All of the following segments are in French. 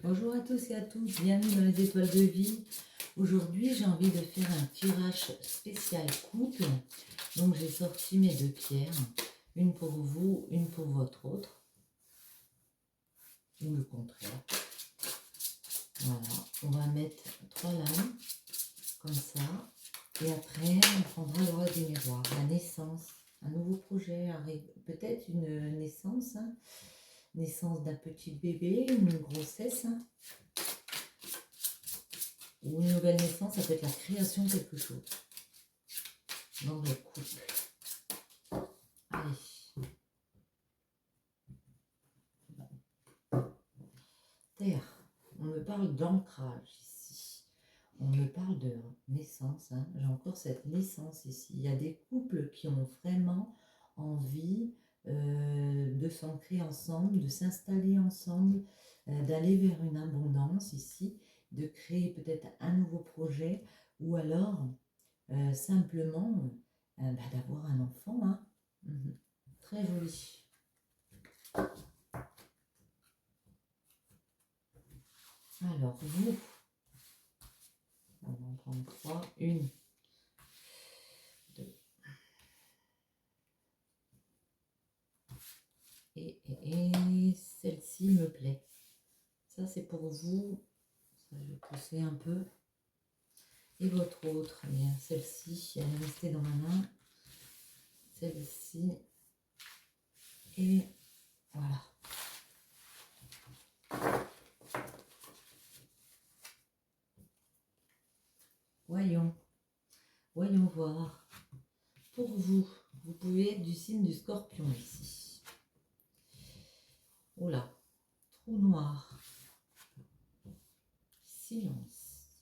Bonjour à tous et à toutes, bienvenue dans les étoiles de vie. Aujourd'hui, j'ai envie de faire un tirage spécial couple. Donc, j'ai sorti mes deux pierres, une pour vous, une pour votre autre, ou le contraire. Voilà, on va mettre 3 lames, comme ça. Et après, on prendra le roi des miroirs, la naissance. Un nouveau projet arrive, peut-être une naissance, hein. Naissance d'un petit bébé, une grossesse, hein. Ou une nouvelle naissance, ça peut être la création de quelque chose dans le couple. Allez. Terre. On me parle d'ancrage ici. On me parle de naissance, hein. J'ai encore cette naissance ici. Il y a des couples qui ont vraiment envie de s'ancrer ensemble, de s'installer ensemble, d'aller vers une abondance ici, de créer peut-être un nouveau projet ou alors simplement d'avoir un enfant, hein. Très joli. Alors, vous, on va en prendre 3. 1, 2. Et celle-ci me plaît. Ça, c'est pour vous. Ça, je vais pousser un peu. Et votre autre, eh bien, celle-ci, elle est restée dans ma main. Celle-ci. Et voilà. Voyons. Voyons voir. Pour vous, vous pouvez être du signe du Scorpion ici. Oula. Trou noir. Silence.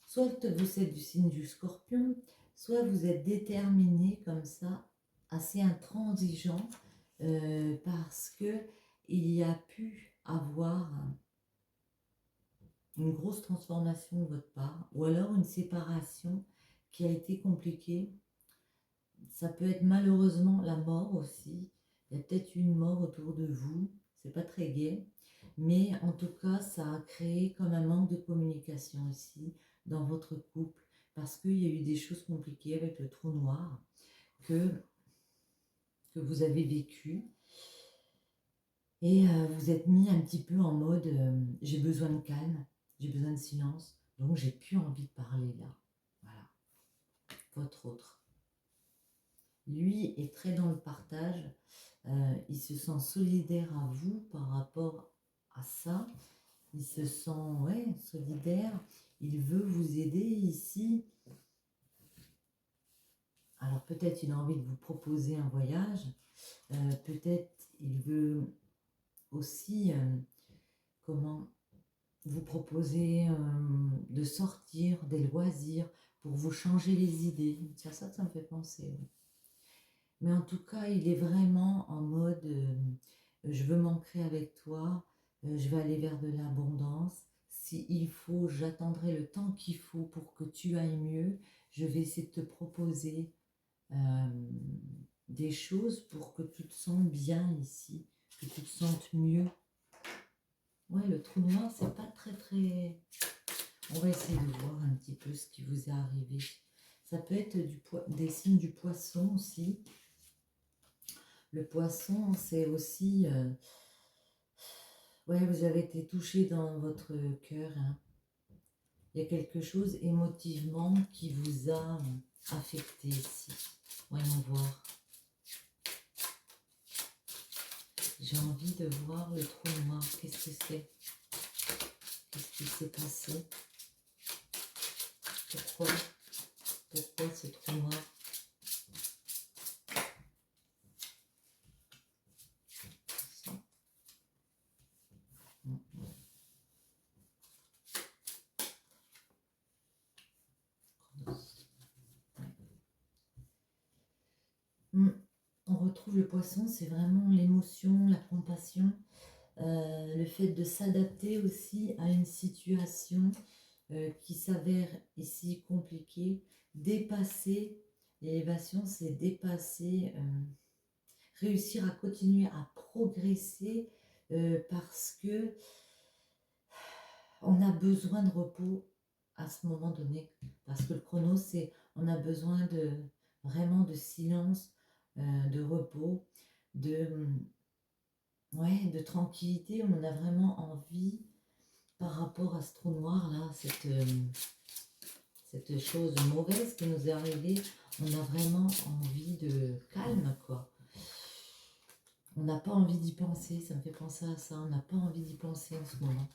Soit vous êtes du signe du Scorpion, soit vous êtes déterminé comme ça, assez intransigeant, parce que il y a pu avoir une grosse transformation de votre part, ou alors une séparation qui a été compliquée. Ça peut être malheureusement la mort aussi. Il y a peut-être une mort autour de vous. C'est pas très gai. Mais en tout cas, ça a créé comme un manque de communication ici dans votre couple. Parce qu'il y a eu des choses compliquées avec le trou noir que vous avez vécu. Et vous êtes mis un petit peu en mode j'ai besoin de calme, j'ai besoin de silence. Donc j'ai plus envie de parler là. Voilà. Votre autre. Lui est très dans le partage, il se sent solidaire à vous par rapport à ça, il se sent solidaire, il veut vous aider ici. Alors peut-être il a envie de vous proposer un voyage, peut-être il veut aussi vous proposer de sortir, des loisirs pour vous changer les idées. C'est à ça que ça me fait penser. Oui. Mais en tout cas, il est vraiment en mode je veux m'ancrer avec toi, je vais aller vers de l'abondance. S'il faut, j'attendrai le temps qu'il faut pour que tu ailles mieux. Je vais essayer de te proposer des choses pour que tu te sentes bien ici, que tu te sentes mieux. Ouais, le trou noir, c'est pas très très... On va essayer de voir un petit peu ce qui vous est arrivé. Ça peut être des signes du poisson aussi. Le poisson, c'est aussi... ouais, vous avez été touché dans votre cœur, hein. Il y a quelque chose émotivement qui vous a affecté ici. Voyons voir. J'ai envie de voir le trou noir. Qu'est-ce que c'est? Qu'est-ce qui s'est passé? Pourquoi ce trou noir? On retrouve le poisson, c'est vraiment l'émotion, la compassion, le fait de s'adapter aussi à une situation qui s'avère ici compliquée, dépasser, l'élévation c'est dépasser, réussir à continuer à progresser parce que on a besoin de repos à ce moment donné. Parce que le chrono, c'est on a besoin de vraiment de silence, de repos, de, ouais, de tranquillité. On a vraiment envie, par rapport à ce trou noir là, cette chose mauvaise qui nous est arrivée, on a vraiment envie de calme, quoi. On n'a pas envie d'y penser, ça me fait penser à ça, on n'a pas envie d'y penser en ce moment.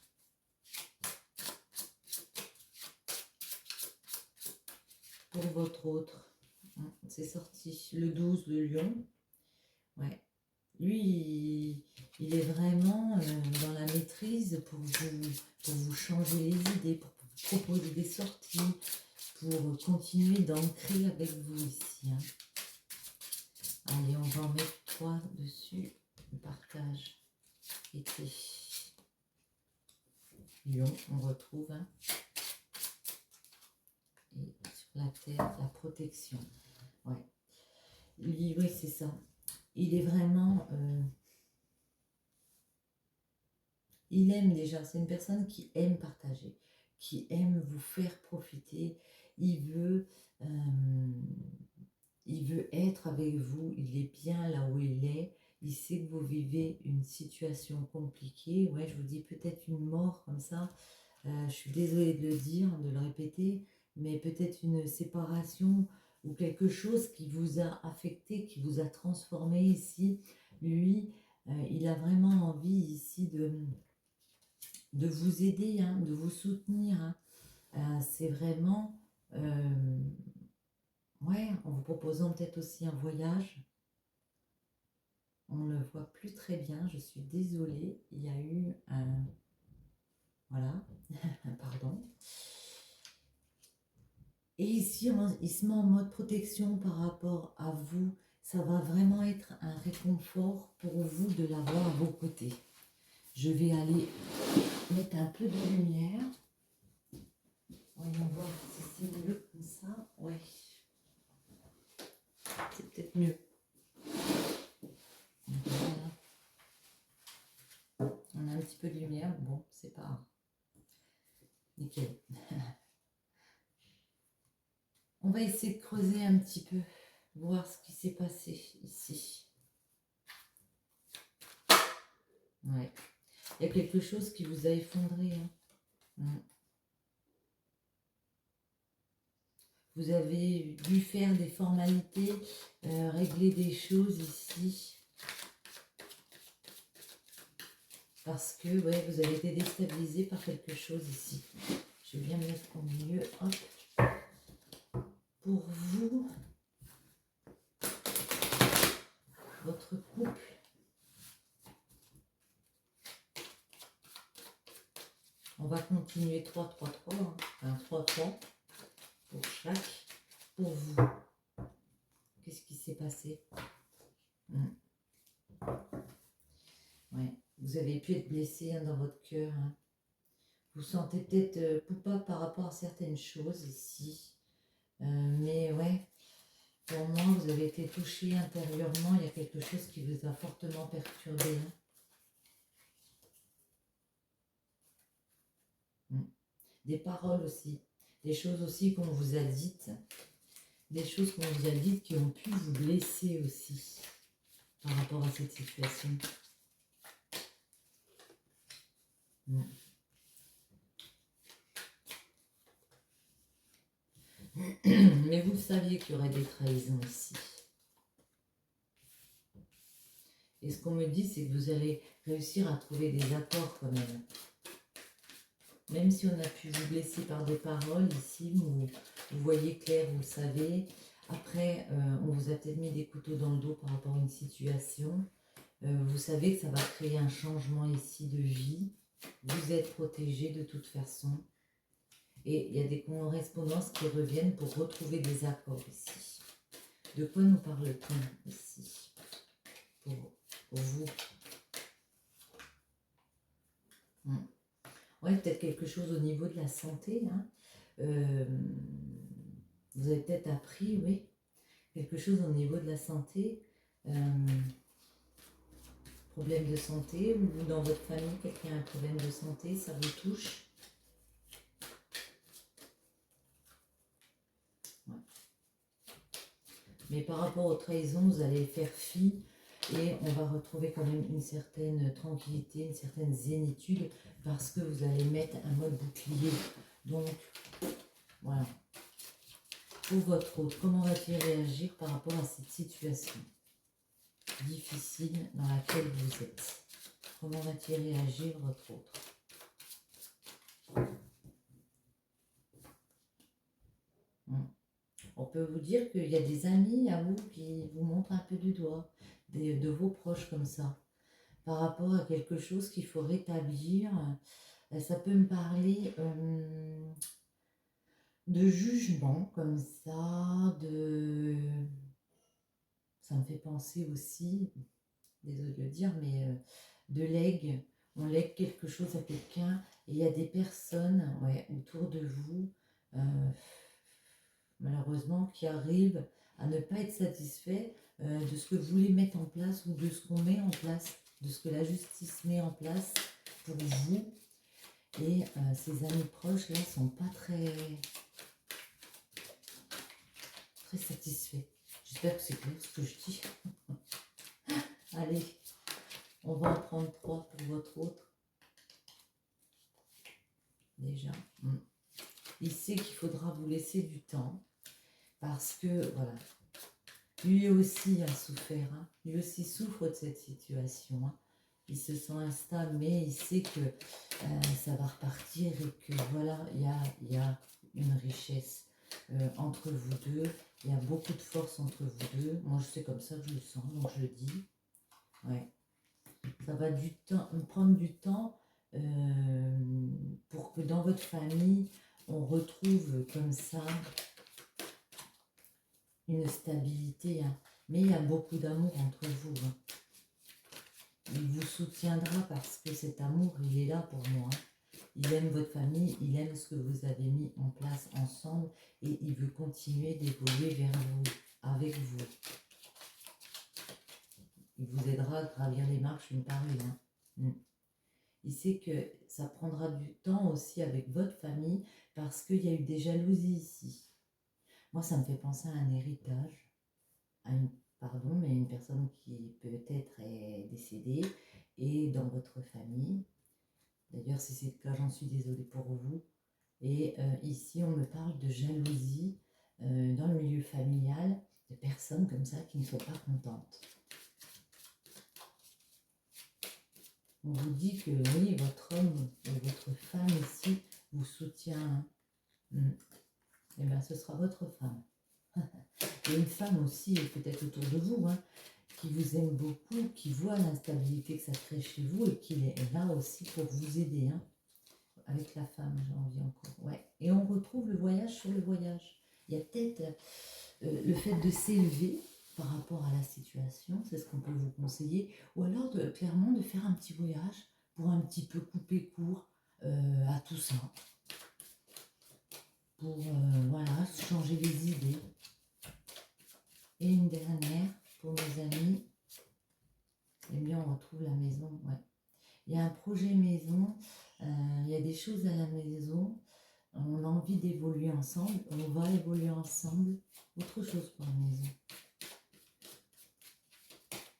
Pour votre autre, c'est sorti le 12, le lion. Ouais. Lui, il est vraiment dans la maîtrise pour vous changer les idées, pour vous proposer des sorties, pour continuer d'ancrer avec vous ici. Hein. Allez, on va en mettre 3 dessus. Le partage été. Lion, on retrouve. Hein. Et sur la terre, la protection. Ouais. Lui, oui, c'est ça. Il est vraiment... il aime déjà. C'est une personne qui aime partager, qui aime vous faire profiter. Il veut être avec vous. Il est bien là où il est. Il sait que vous vivez une situation compliquée. Ouais, je vous dis peut-être une mort comme ça. Je suis désolée de le dire, de le répéter, mais peut-être une séparation ou quelque chose qui vous a affecté, qui vous a transformé ici. Lui, il a vraiment envie ici de vous aider, hein, de vous soutenir. Hein. C'est vraiment, ouais, en vous proposant peut-être aussi un voyage. On ne le voit plus très bien, je suis désolée. Il y a eu un... Voilà, pardon. Et ici, il se met en mode protection par rapport à vous. Ça va vraiment être un réconfort pour vous de l'avoir à vos côtés. Je vais aller mettre un peu de lumière. Voyons voir si c'est mieux comme ça. Ouais. C'est peut-être mieux. Voilà. On a un petit peu de lumière. Bon, c'est pas grave. Nickel. On va essayer de creuser un petit peu. Voir ce qui s'est passé ici. Ouais. Il y a quelque chose qui vous a effondré. Hein. Vous avez dû faire des formalités, régler des choses ici. Parce que ouais, vous avez été déstabilisé par quelque chose ici. Je vais bien me mettre au milieu. Hop. Pour vous, votre couple. On va continuer 3-3-3. Hein. Enfin, 3-3 pour chaque. Pour vous. Qu'est-ce qui s'est passé? Ouais. Vous avez pu être blessé hein, dans votre cœur. Hein. Vous sentez peut-être coupable par rapport à certaines choses ici. Mais ouais, pour moi, vous avez été touché intérieurement. Il y a quelque chose qui vous a fortement perturbé. Hein. Des paroles aussi. Des choses aussi qu'on vous a dites. Des choses qu'on vous a dites qui ont pu vous blesser aussi par rapport à cette situation. Mais vous saviez qu'il y aurait des trahisons ici. Et ce qu'on me dit, c'est que vous allez réussir à trouver des accords quand même. Même si on a pu vous blesser par des paroles, ici, vous voyez clair, vous le savez. Après, on vous a peut-être mis des couteaux dans le dos par rapport à une situation. Vous savez que ça va créer un changement ici de vie. Vous êtes protégé de toute façon. Et il y a des correspondances qui reviennent pour retrouver des accords ici. De quoi nous parle-t-on ici pour vous? Ouais, peut-être quelque chose au niveau de la santé. Hein. Vous avez peut-être appris, oui, quelque chose au niveau de la santé. problème de santé, ou dans votre famille, quelqu'un a un problème de santé, ça vous touche. Ouais. Mais par rapport aux trahisons, vous allez faire fi et on va retrouver quand même une certaine tranquillité, une certaine zénitude parce que vous allez mettre un mode bouclier. Donc, voilà. Pour votre autre, comment va-t-il réagir par rapport à cette situation difficile dans laquelle vous êtes? Comment va-t-il réagir votre autre? On peut vous dire qu'il y a des amis à vous qui vous montrent un peu du doigt, de vos proches comme ça, par rapport à quelque chose qu'il faut rétablir. Ça peut me parler de jugement comme ça, ça me fait penser aussi, désolé de le dire, mais de legs. On lègue quelque chose à quelqu'un et il y a des personnes autour de vous, malheureusement, qui arrivent à ne pas être satisfaits de ce que vous voulez mettre en place ou de ce qu'on met en place, de ce que la justice met en place pour vous. Et ces amis proches là sont pas très satisfaits. J'espère que c'est clair ce que je dis. Allez, on va en prendre 3 pour votre autre. Déjà. Il sait qu'il faudra vous laisser du temps. Parce que, voilà, lui aussi a souffert. Hein. Lui aussi souffre de cette situation. Hein. Il se sent instable, mais il sait que ça va repartir et que, voilà, il y a une richesse entre vous deux. Il y a beaucoup de force entre vous deux. Moi, c'est comme ça que je le sens, donc je le dis. Ouais. Ça va prendre du temps pour que dans votre famille, on retrouve comme ça une stabilité. Hein. Mais il y a beaucoup d'amour entre vous. Hein. Il vous soutiendra parce que cet amour, il est là pour moi. Hein. Il aime votre famille, il aime ce que vous avez mis en place ensemble et il veut continuer d'évoluer vers vous, avec vous. Il vous aidera à gravir les marches une par une. Hein. Il sait que ça prendra du temps aussi avec votre famille parce qu'il y a eu des jalousies ici. Moi, ça me fait penser à un héritage, mais une personne qui peut-être est décédée et dans votre famille. D'ailleurs, si c'est le cas, j'en suis désolée pour vous. Et ici, on me parle de jalousie dans le milieu familial, de personnes comme ça qui ne sont pas contentes. On vous dit que oui, votre homme ou votre femme ici vous soutient. Et bien, ce sera votre femme. Et une femme aussi, peut-être autour de vous, hein, qui vous aime beaucoup, qui voit l'instabilité que ça crée chez vous et qui est là aussi pour vous aider. Hein. Avec la femme, j'ai envie encore. Ouais. Et on retrouve le voyage sur le voyage. Il y a peut-être le fait de s'élever par rapport à la situation, c'est ce qu'on peut vous conseiller, ou alors clairement de faire un petit voyage pour un petit peu couper court à tout ça, pour voilà, changer les idées. Et une dernière, pour mes amis, eh bien on retrouve la maison, ouais. Il y a un projet maison, il y a des choses à la maison, on a envie d'évoluer ensemble, on va évoluer ensemble, autre chose pour la maison.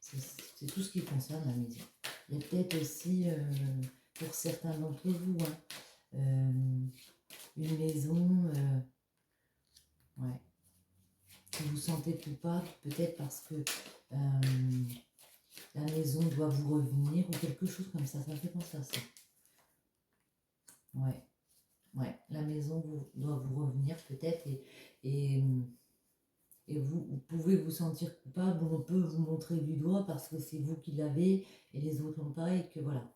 C'est tout ce qui concerne la maison. Il y a peut-être aussi, pour certains d'entre vous, hein, une maison, ouais, que vous sentez coupable, peut-être parce que la maison doit vous revenir ou quelque chose comme ça me fait penser à ça. Ouais, la maison doit vous revenir peut-être et vous pouvez vous sentir coupable, on peut vous montrer du doigt parce que c'est vous qui l'avez et les autres n'ont pas et que voilà.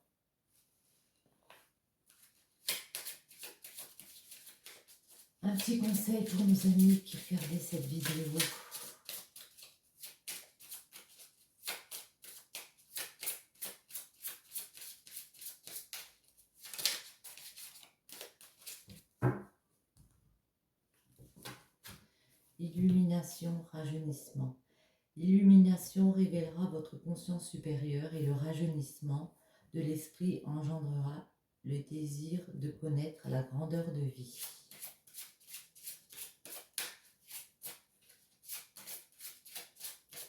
Un petit conseil pour nos amis qui regardaient cette vidéo. Illumination, rajeunissement. L'illumination révélera votre conscience supérieure et le rajeunissement de l'esprit engendrera le désir de connaître la grandeur de vie.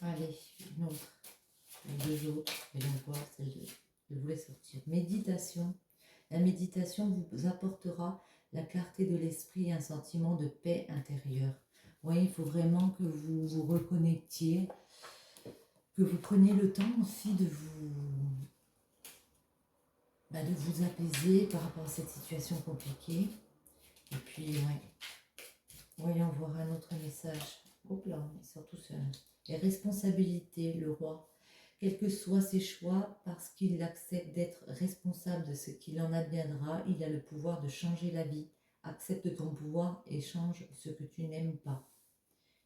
Allez, une autre, les deux autres, et on voit celle de je voulais sortir. Méditation. La méditation vous apportera la clarté de l'esprit et un sentiment de paix intérieure. Oui, il faut vraiment que vous vous reconnectiez, que vous preniez le temps aussi de vous apaiser par rapport à cette situation compliquée. Et puis, ouais. Voyons voir un autre message. Hop là, il sort tout seul. Les responsabilités, le roi. Quels que soient ses choix, parce qu'il accepte d'être responsable de ce qu'il en adviendra, il a le pouvoir de changer la vie. Accepte ton pouvoir et change ce que tu n'aimes pas.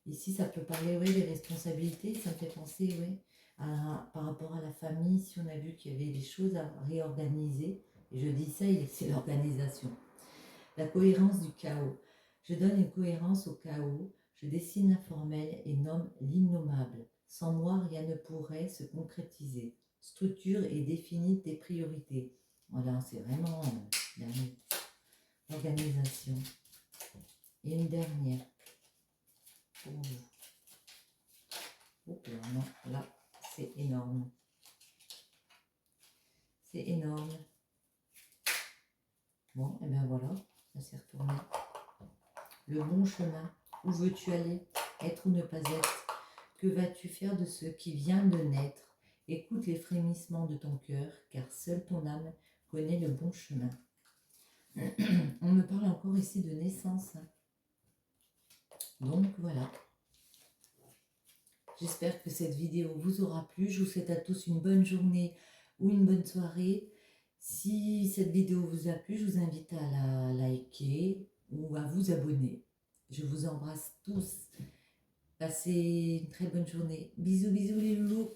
Ici, ça peut parler, oui, des responsabilités. Ça me fait penser, oui, par rapport à la famille, si on a vu qu'il y avait des choses à réorganiser. Et je dis ça, c'est l'organisation. La cohérence du chaos. Je donne une cohérence au chaos. Je dessine l'informel et nomme l'innommable. Sans moi, rien ne pourrait se concrétiser. Structure et définis tes priorités. Voilà, c'est vraiment l'organisation. Et une dernière pour vous. Oh là, non, là, c'est énorme. C'est énorme. Bon, et bien voilà, ça s'est retourné. Le bon chemin. Où veux-tu aller? Être ou ne pas être? Que vas-tu faire de ce qui vient de naître? Écoute les frémissements de ton cœur, car seule ton âme connaît le bon chemin. On me parle encore ici de naissance. Donc voilà. J'espère que cette vidéo vous aura plu. Je vous souhaite à tous une bonne journée ou une bonne soirée. Si cette vidéo vous a plu, je vous invite à la liker ou à vous abonner. Je vous embrasse tous. Passez une très bonne journée. Bisous, bisous les loulous.